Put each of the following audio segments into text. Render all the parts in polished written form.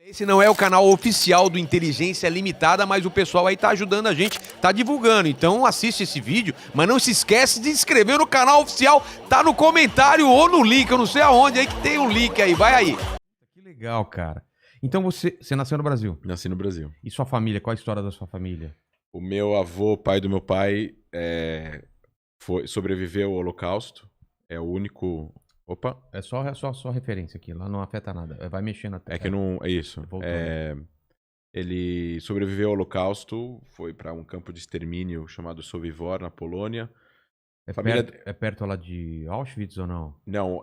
Esse não é o canal oficial do Inteligência Limitada, mas o pessoal aí tá ajudando a gente, tá divulgando. Então assiste esse vídeo, mas não se esquece de inscrever no canal oficial, tá no comentário ou no link, eu não sei aonde aí que tem um link aí, vai aí. Que legal, cara. Então você nasceu no Brasil? Nasci no Brasil. E sua família, qual a história da sua família? O meu avô, pai do meu pai, sobreviveu ao Holocausto. É o único... Opa! É só referência aqui, lá não afeta nada, vai mexer na tela. É que não... É isso. Ele sobreviveu ao Holocausto, foi para um campo de extermínio chamado Sobibór, na Polônia. É perto lá de Auschwitz ou não? Não,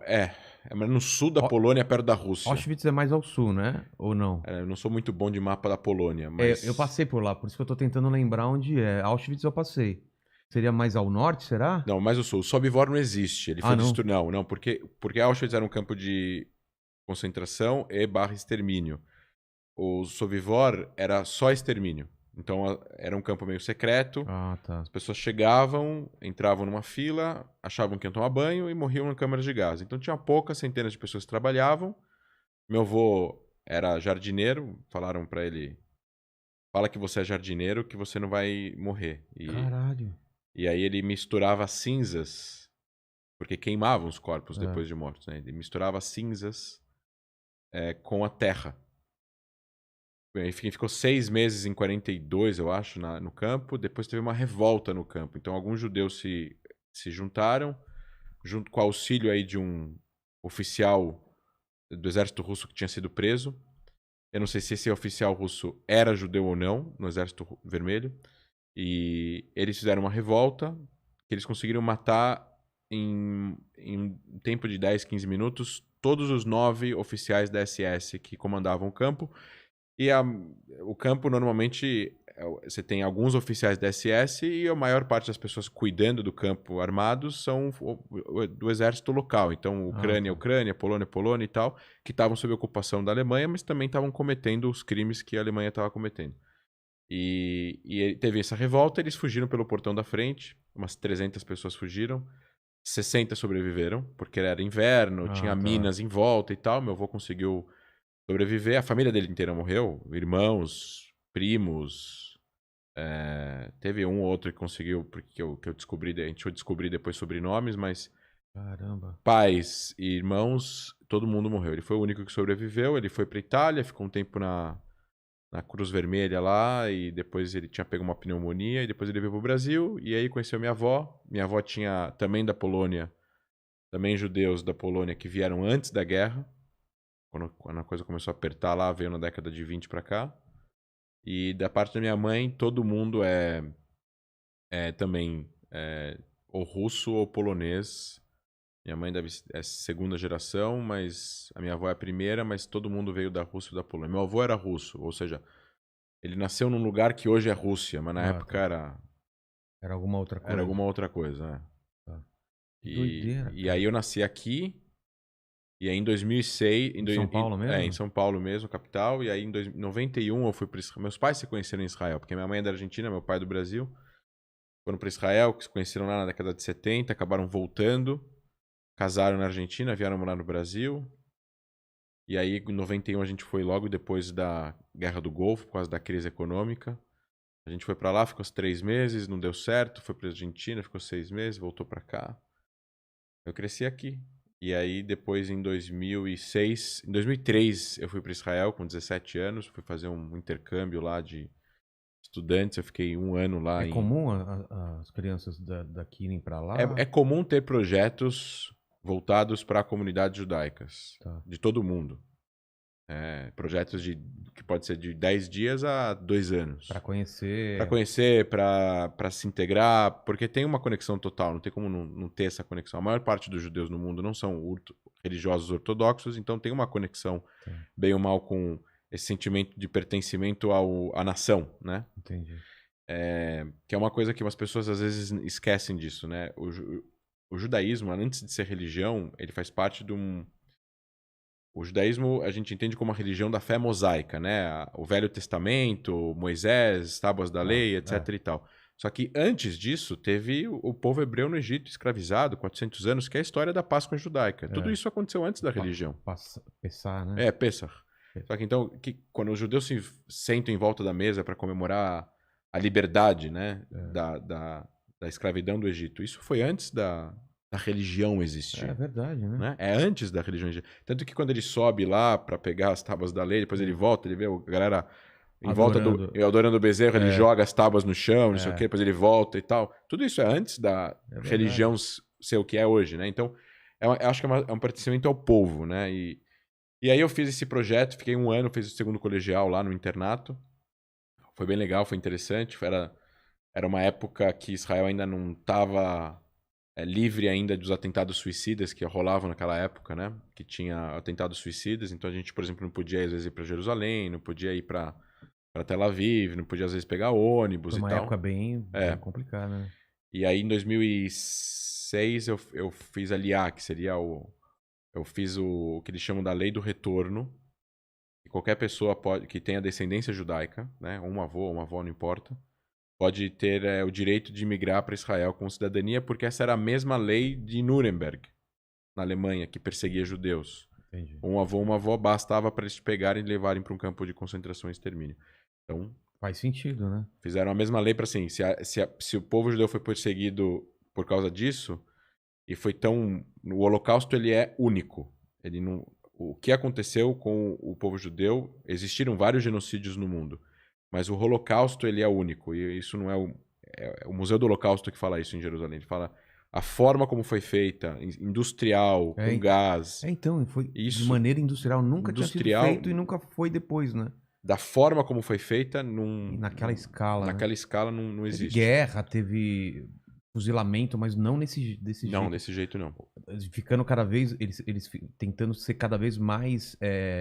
mas no sul da Polônia, perto da Rússia. Auschwitz é mais ao sul, né? Ou não? Eu não sou muito bom de mapa da Polônia, mas... Eu passei por lá, por isso que eu tô tentando lembrar onde é. Auschwitz eu passei. Seria mais ao norte, será? Não, mais ao sul. O Sobibór não existe. Ele foi destruído. Não, porque Auschwitz era um campo de concentração e / extermínio. O Sobibór era só extermínio. Então era um campo meio secreto. Ah, tá. As pessoas chegavam, entravam numa fila, achavam que iam tomar banho e morriam na câmara de gás. Então tinha poucas centenas de pessoas que trabalhavam. Meu avô era jardineiro. Falaram pra ele: fala que você é jardineiro, que você não vai morrer. Caralho. E aí ele misturava cinzas, porque queimavam os corpos depois de mortos, né? Ele misturava cinzas com a terra. Enfim, ficou 6 meses em 42, eu acho, no campo. Depois teve uma revolta no campo. Então alguns judeus se juntaram, junto com o auxílio aí de um oficial do exército russo que tinha sido preso. Eu não sei se esse oficial russo era judeu ou não, no Exército Vermelho. E eles fizeram uma revolta que eles conseguiram matar em tempo de 10, 15 minutos todos os 9 oficiais da SS que comandavam o campo. E o campo, normalmente, você tem alguns oficiais da SS e a maior parte das pessoas cuidando do campo armados são do exército local. Então, Ucrânia, Polônia e tal, que estavam sob ocupação da Alemanha, mas também estavam cometendo os crimes que a Alemanha estava cometendo. E teve essa revolta, eles fugiram pelo portão da frente, umas 300 pessoas fugiram, 60 sobreviveram, porque era inverno, tinha minas em volta e tal, meu avô conseguiu sobreviver, a família dele inteira morreu, irmãos, primos, teve um ou outro que conseguiu, porque eu descobri, a gente foi descobrir depois sobrenomes, mas caramba, pais e irmãos, todo mundo morreu. Ele foi o único que sobreviveu, ele foi pra Itália, ficou um tempo na Cruz Vermelha lá, e depois ele tinha pego uma pneumonia, e depois ele veio pro Brasil, e aí conheceu minha avó. Minha avó tinha, também da Polônia, também judeus da Polônia que vieram antes da guerra. Quando a coisa começou a apertar lá, veio na década de 20 pra cá. E da parte da minha mãe, todo mundo também ou russo ou polonês. Minha mãe é segunda geração, mas a minha avó é a primeira, mas todo mundo veio da Rússia e da Polônia. Meu avô era russo, ou seja, ele nasceu num lugar que hoje é Rússia, mas na época era alguma outra coisa. Era alguma outra coisa, né? Tá. Doideira, e aí eu nasci aqui, e aí em 2006... Em São Paulo mesmo? Em São Paulo mesmo, capital. E aí em 91 eu fui para Israel. Meus pais se conheceram em Israel, porque minha mãe é da Argentina, meu pai é do Brasil. Foram para Israel, que se conheceram lá na década de 70, acabaram voltando. Casaram na Argentina, vieram morar no Brasil. E aí, em 91, a gente foi logo depois da Guerra do Golfo, por causa da crise econômica. A gente foi pra lá, ficou 3 meses, não deu certo. Foi pra Argentina, ficou 6 meses, voltou pra cá. Eu cresci aqui. E aí, depois, em 2006... Em 2003, eu fui pra Israel com 17 anos. Fui fazer um intercâmbio lá de estudantes. Eu fiquei 1 ano lá. É comum as crianças daqui irem pra lá? É comum ter projetos voltados para comunidades judaicas, de todo mundo. Projetos que pode ser de 10 dias a 2 anos. Para conhecer. Para conhecer, para se integrar, porque tem uma conexão total, não tem como não ter essa conexão. A maior parte dos judeus no mundo não são religiosos ortodoxos, então tem uma conexão, bem ou mal, com esse sentimento de pertencimento à nação, né? Entendi. Que é uma coisa que as pessoas às vezes esquecem disso, né? O judaísmo, antes de ser religião, ele faz parte de um... O judaísmo a gente entende como a religião da fé mosaica, né? O Velho Testamento, Moisés, tábuas da lei, etc. e tal. Só que antes disso, teve o povo hebreu no Egito escravizado, 400 anos, que é a história da Páscoa judaica. Tudo isso aconteceu antes da religião. Pessah, né? Pessah. Só que então, quando os judeus se sentam em volta da mesa para comemorar a liberdade, né, da escravidão do Egito, isso foi antes da religião existir. É verdade, né? É antes da religião existir. Tanto que quando ele sobe lá para pegar as tábuas da lei, depois ele volta, ele vê a galera em volta adorando o bezerro, ele joga as tábuas no chão, não sei o quê, depois ele volta e tal. Tudo isso é antes da religião ser o que é hoje, né? Então, eu acho que é um pertencimento ao povo, né? E aí eu fiz esse projeto, fiquei 1 ano, fiz o segundo colegial lá no internato. Foi bem legal, foi interessante. Era uma época que Israel ainda não estava livre ainda dos atentados suicidas que rolavam naquela época, né? Que tinha atentados suicidas. Então a gente, por exemplo, não podia às vezes ir para Jerusalém, não podia ir para Tel Aviv, não podia às vezes pegar ônibus e tal. Foi uma época bem complicada, né? E aí em 2006 eu fiz a LIA, que seria eu fiz o que eles chamam da Lei do Retorno. E qualquer pessoa que tenha descendência judaica, né? Um avô, uma avó, não importa, pode ter o direito de migrar para Israel com cidadania, porque essa era a mesma lei de Nuremberg, na Alemanha, que perseguia judeus. Entendi. Um avô, uma avó, bastava para eles pegarem e levarem para um campo de concentração e extermínio. Então, faz sentido, né? Fizeram a mesma lei para assim, se o povo judeu foi perseguido por causa disso, e foi tão... O Holocausto, ele é único. Ele não... O que aconteceu com o povo judeu, existiram vários genocídios no mundo, mas o Holocausto, ele é único, e isso não é o Museu do Holocausto que fala isso em Jerusalém, ele fala a forma como foi feita, industrial, com gás. Então, foi isso, de maneira industrial, nunca tinha sido feito e nunca foi depois, né? Da forma como foi feita, naquela escala. Naquela escala não existe. Teve guerra, teve fuzilamento, mas não desse jeito. Não, desse jeito não. Ficando cada vez, eles tentando ser cada vez mais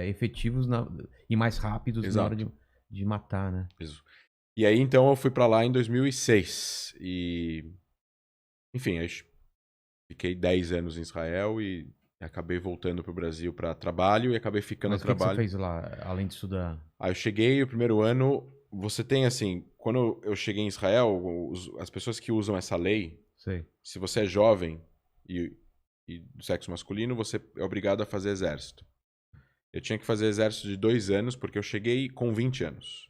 efetivos e mais rápidos. Exato. Na hora de matar, né? Isso. E aí, então, eu fui pra lá em 2006. Enfim, eu fiquei 10 anos em Israel e acabei voltando pro Brasil para trabalho e acabei ficando no trabalho. O que você fez lá, além de estudar? Aí eu cheguei, o primeiro ano, você tem assim, quando eu cheguei em Israel, as pessoas que usam essa lei, se você é jovem e do sexo masculino, você é obrigado a fazer exército. Eu tinha que fazer exército de 2 anos, porque eu cheguei com 20 anos.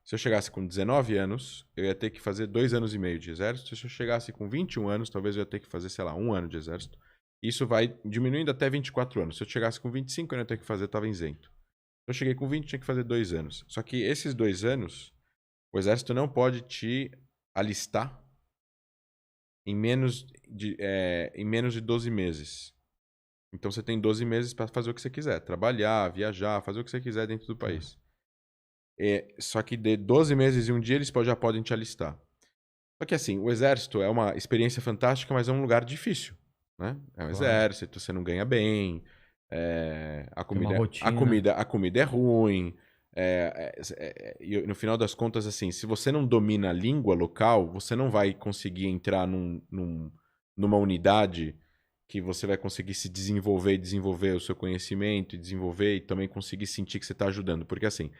Se eu chegasse com 19 anos, eu ia ter que fazer 2 anos e meio de exército. Se eu chegasse com 21 anos, talvez eu ia ter que fazer, sei lá, 1 ano de exército. Isso vai diminuindo até 24 anos. Se eu chegasse com 25, eu não ia ter que fazer, estava isento. Eu cheguei com 20, tinha que fazer 2 anos. Só que esses 2 anos, o exército não pode te alistar em menos de 12 meses. Então você tem 12 meses para fazer o que você quiser. Trabalhar, viajar, fazer o que você quiser dentro do país. Só que de 12 meses e 1 dia eles já podem te alistar. Só que assim, o exército é uma experiência fantástica, mas é um lugar difícil. Né? É um exército, você não ganha bem, a comida é ruim. E no final das contas, assim, se você não domina a língua local, você não vai conseguir entrar numa unidade que você vai conseguir se desenvolver e desenvolver o seu conhecimento e desenvolver e também conseguir sentir que você está ajudando. Porque assim,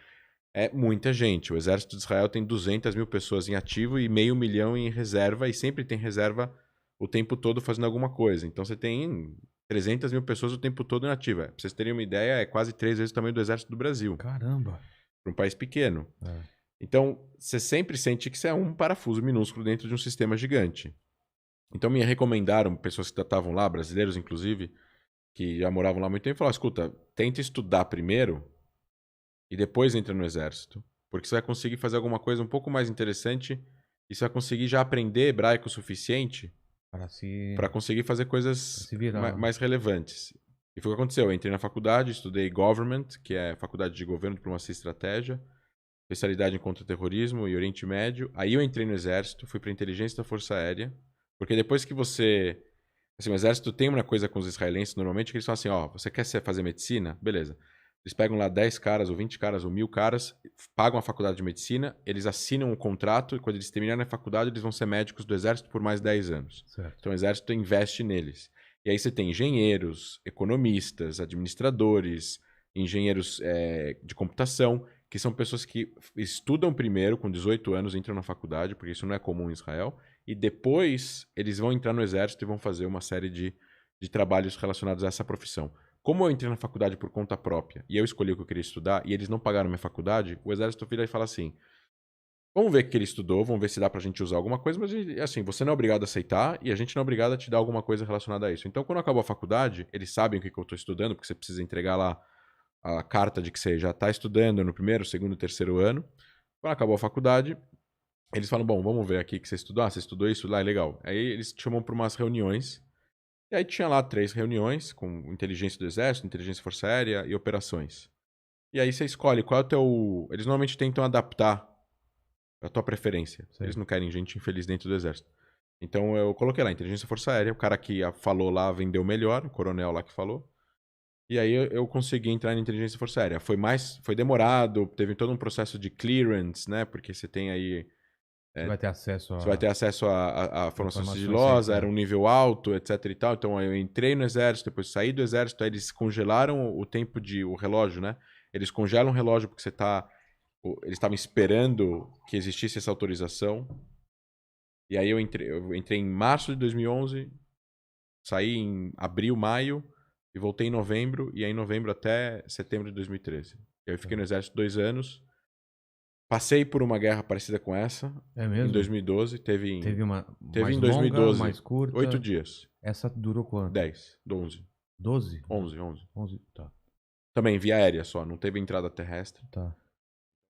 é muita gente. O exército de Israel tem 200 mil pessoas em ativo e 500 mil em reserva, e sempre tem reserva o tempo todo fazendo alguma coisa. Então você tem 300 mil pessoas o tempo todo em ativa. Pra vocês terem uma ideia, é quase 3 vezes o tamanho do exército do Brasil. Caramba! Para um país pequeno. Então, você sempre sente que você é um parafuso minúsculo dentro de um sistema gigante. Então, me recomendaram, pessoas que estavam lá, brasileiros inclusive, que já moravam lá há muito tempo, falaram, escuta, tenta estudar primeiro e depois entra no exército. Porque você vai conseguir fazer alguma coisa um pouco mais interessante e você vai conseguir já aprender hebraico o suficiente para conseguir fazer coisas mais relevantes. E foi o que aconteceu. Eu entrei na faculdade, estudei Government, que é Faculdade de Governo, Diplomacia e Estratégia, especialidade em contra-terrorismo e Oriente Médio. Aí eu entrei no Exército, fui para Inteligência da Força Aérea, porque depois que você... Assim, o Exército tem uma coisa com os israelenses, normalmente, que eles falam assim, você quer fazer medicina? Beleza. Eles pegam lá 10 caras, ou 20 caras, ou 1000 caras, pagam a faculdade de medicina, eles assinam um contrato, e quando eles terminarem a faculdade, eles vão ser médicos do Exército por mais 10 anos. Certo. Então o Exército investe neles. E aí você tem engenheiros, economistas, administradores, engenheiros de computação, que são pessoas que estudam primeiro, com 18 anos, entram na faculdade, porque isso não é comum em Israel, e depois eles vão entrar no Exército e vão fazer uma série de trabalhos relacionados a essa profissão. Como eu entrei na faculdade por conta própria e eu escolhi o que eu queria estudar e eles não pagaram minha faculdade, o exército vira e fala assim: vamos ver o que ele estudou, vamos ver se dá pra gente usar alguma coisa, mas assim, você não é obrigado a aceitar e a gente não é obrigado a te dar alguma coisa relacionada a isso. Então, quando acabou a faculdade, eles sabem o que eu tô estudando, porque você precisa entregar lá a carta de que você já tá estudando no primeiro, segundo, terceiro ano. Quando acabou a faculdade, eles falam: bom, vamos ver aqui que você estudou. Ah, você estudou isso lá, é legal. Aí eles te chamam pra umas reuniões. E aí tinha lá 3 reuniões com inteligência do exército, inteligência força aérea e operações. E aí você escolhe qual é o teu... Eles normalmente tentam adaptar a tua preferência. Sim. Eles não querem gente infeliz dentro do exército. Então eu coloquei lá, inteligência força aérea, o cara que falou lá vendeu melhor, o coronel lá que falou. E aí eu consegui entrar na inteligência força aérea. Foi demorado, teve todo um processo de clearance, né? Porque você tem aí... Você vai ter acesso a... Você vai ter acesso à formação informações sigilosa, sempre, era um nível alto, etc e tal. Então eu entrei no exército, depois saí do exército, aí eles congelaram o tempo o relógio, né? Eles congelam o relógio porque eles estavam esperando que existisse essa autorização. E aí eu entrei em março de 2011, saí em abril, maio, e voltei em novembro, e aí em novembro até setembro de 2013. E aí eu fiquei no exército 2 anos. Passei por uma guerra parecida com essa. É mesmo? Em 2012. Teve uma em mais 2012. longa, mais curta? 8 dias. Essa durou quanto? 10. 11. 12? 11. 11, tá. Também via aérea só, não teve entrada terrestre. Tá.